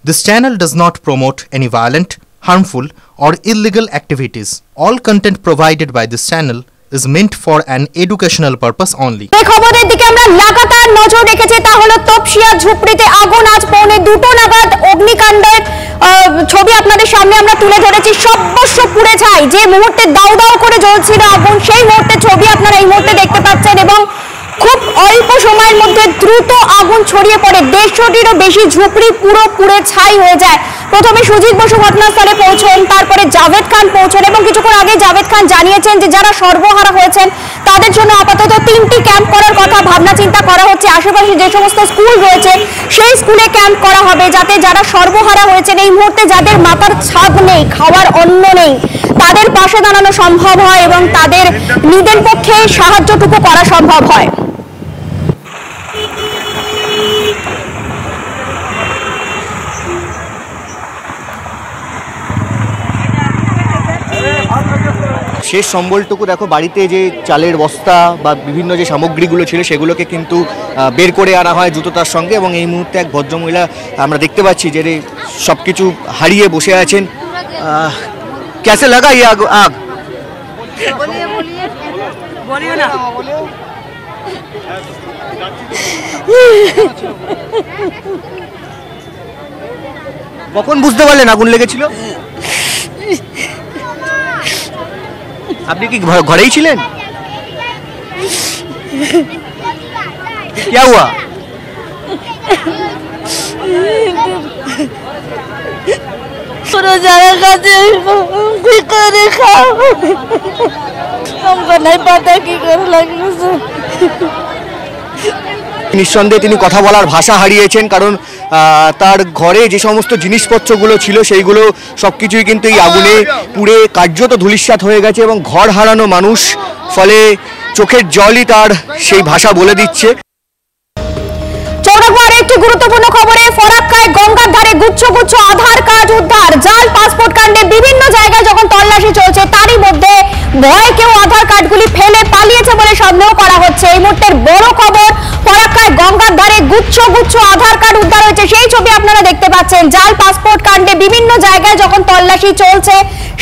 This channel does not promote any violent, harmful, or illegal activities. All content provided by this channel is meant for an educational purpose only. এই খবরের দিকে আমরা লাগাতার নজর রেখেছি, তা হলো তপসিয়া ঝুপড়িতে আগুন। আজ পৌনে 2টো নাগাদ অগ্নিকাণ্ডের ছবি আপনাদের সামনে আমরা তুলে ধরেছি। সর্বস্ব পুড়ে ছাই। যে মুহূর্তে দাউ দাউ করে জ্বলছিল আগুন, সেই মুহূর্তে ছবি আপনারা এই মুহূর্তে দেখতে পাচ্ছেন এবং খুব অল্প সময়ের মধ্যে দ্রুত আগুন ছড়িয়ে পড়ে। 150-টিরও বেশি ঝুপড়ি পুরো পুড়ে ছাই হয়ে যায়। প্রথমে সুজিত বসু ঘটনাস্থলে পৌঁছন, তারপরে জাভেদ খান পৌঁছন এবং কিছুক্ষণ আগে জাভেদ খান জানিয়েছেন যে যারা সর্বহারা হয়েছেন তাদের জন্য আপাতত 3টি ক্যাম্প করার কথা ভাবনা চিন্তা করা হচ্ছে। আশেপাশে যে সমস্ত স্কুল রয়েছে সেই স্কুলে ক্যাম্প করা হবে, যাতে যারা সর্বহারা হয়েছেন এই মুহূর্তে যাদের মাথার ছাদ নেই, খাওয়ার অন্ন নেই, তাদের পাশে দাঁড়ানো সম্ভব হয় এবং তাদের নিজের পক্ষে সাহায্যটুকু করা সম্ভব হয়। শেষ সম্বলটুকু দেখো, বাড়িতে যে চালের বস্তা বা বিভিন্ন যে সামগ্রীগুলো ছিল সেগুলোকে কিন্তু বের করে আনা হয় জুতোটার সঙ্গে। এবং এই মুহূর্তে এক ভদ্রমহিলা আমরা দেখতে পাচ্ছি যে সব কিছু হারিয়ে বসে আছেন। কেসে লাগা ইয়ে আগ? কখন বুঝতে পারলেন আগুন লেগেছিল? আপনি কি ঘরেই ছিলেন? क्या हुआ? जाना खाते करे खाओ, हमको नहीं पता कि करे लगने से। নিঃসন্দেহে তিনি কথা বলার ভাষা হারিয়েছেন, কারণ তার ঘরে যে সমস্ত জিনিসপত্রগুলো ছিল সেইগুলো সবকিছুই কিন্তু এই আগুনে পুড়ে কার্যত ধূলিসাৎ হয়ে গেছে এবং ঘর হারানো মানুষ, ফলে চোখের জলই তার সেই ভাষা বলে দিচ্ছে। চৌরাগড়ে একটি গুরুত্বপূর্ণ খবরে, ফরাক্কায় গঙ্গার ধারে গুচ্ছ গুচ্ছ আধার কার্ড উদ্ধার। জাল পাসপোর্ট কাণ্ডে বিভিন্ন জায়গায় যখন তল্লাশি চলছে তারই মধ্যে ভয়ে কেউ আধার কার্ডগুলি ফেলে পালিয়েছে বলে সন্দেহ করা হচ্ছে। এই মুহূর্তের বড় খবর, ফরাক্কায় গঙ্গার ধারে গুচ্ছ গুচ্ছ আধার কার্ড উদ্ধার হয়েছে, সেই ছবি আপনারা দেখতে পাচ্ছেন। জাল পাসপোর্ট কাণ্ডে বিভিন্ন জায়গায় যখন তল্লাশি চলছে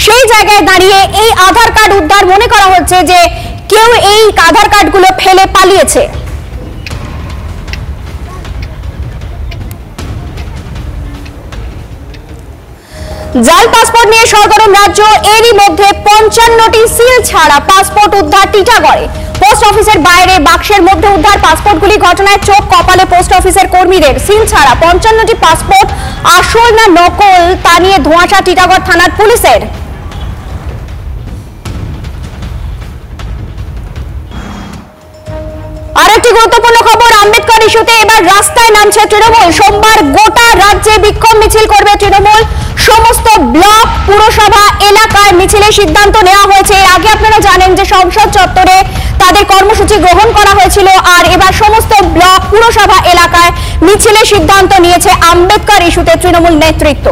সেই জায়গায় দাঁড়িয়ে এই আধার কার্ড উদ্ধার মনে করা হচ্ছে যে কেউ এই আধার কার্ডগুলো ফেলে পালিয়েছে। জাল পাসপোর্ট নিয়ে সরগরম রাজ্য, এরই মধ্যে 55টি সিল ছাড়া পাসপোর্ট উদ্ধার টিটাগড়ে। পোস্ট অফিসের বাইরে বাক্সের মধ্যে উদ্ধার পাসপোর্টগুলি। ঘটনায় চোখ কপালে পোস্ট অফিসের কর্মীদের। সিল ছাড়া 55টি পাসপোর্ট আসল না নকল তা নিয়ে ধোঁয়াশা টিটাগড় থানার পুলিশের। আরেকটি গুরুত্বপূর্ণ খবর, আম্বেদকর ইস্যুতে এবার রাস্তায় নামছে তৃণমূল। সোমবার গোটা রাজ্যে বিক্ষোভ মিছিল করবে তৃণমূল। সমস্ত ব্লক, পুরসভা এলাকায় মিছিলের সিদ্ধান্ত নেওয়া হয়েছে। এর আগে আপনারা জানেন যে সংসদ চত্বরে তাদের কর্মসূচি গ্রহণ করা হয়েছিল, আর এবার সমস্ত ব্লক, পুরসভা এলাকায় মিছিলের সিদ্ধান্ত নিয়েছে আম্বেদকর ইস্যুতে তৃণমূল নেতৃত্ব।